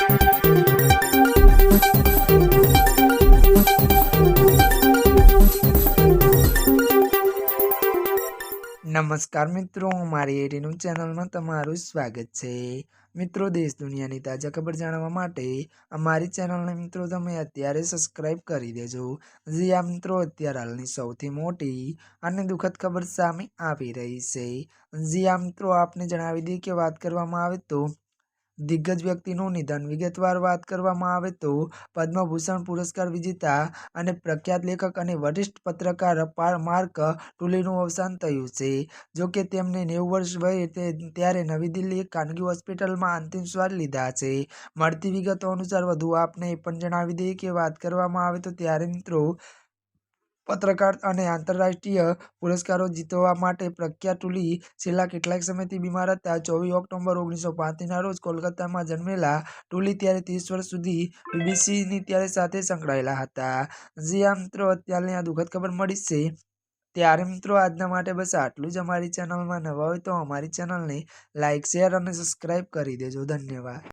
નમસ્કાર મિત્રો, મારી એટીનું ચેનલમાં તમારું સ્વાગત છે। મિત્રો, દેશ દુનિયાની તાજા ખબર જાણવા માટે અમારી ચેનલને મિત્રો તમે અત્યારે સબસ્ક્રાઇબ કરી દેજો। જી આ મિત્રો, અત્યારે હાલની સૌથી મોટી અને દુઃખદ ખબર સામે આવી રહી છે। જી આ મિત્રો, આપને જણાવી દઈએ કે વાત કરવામાં આવે તો દિગ્ગજ વ્યક્તિનું નિધન। વિગતવાર વાત કરવામાં આવે તો પદ્મભૂષણ પુરસ્કાર વિજેતા અને પ્રખ્યાત લેખક અને વરિષ્ઠ પત્રકાર માર્ક ટુલીનું અવસાન થયું છે। જો કે તેમને 90 વર્ષ વયે ત્યારે નવી દિલ્હી એક ખાનગી હોસ્પિટલમાં અંતિમ શ્વાસ લીધા છે। મળતી વિગતો અનુસાર વધુ આપને એ પણ જણાવી દઈએ કે વાત કરવામાં આવે તો ત્યારે મિત્રો પત્રકાર અને આંતરરાષ્ટ્રીય પુરસ્કારો જીતવા માટે પ્રખ્યાત ટુલી છેલ્લા કેટલાક સમયથી બીમાર હતા। 24 ઓક્ટોબર 1935ના રોજ કોલકાતામાં જન્મેલા ટુલી ત્યારે 30 વર્ષ સુધી બીબીસીની ત્યારે સાથે સંકળાયેલા હતા। જી આ મિત્રો, અત્યારની આ દુઃખદ ખબર મળી છે। ત્યારે મિત્રો, આજના માટે બસ આટલું જ। અમારી ચેનલમાં નવા હોય તો અમારી ચેનલને લાઇક, શેર અને સબસ્ક્રાઇબ કરી દેજો। ધન્યવાદ।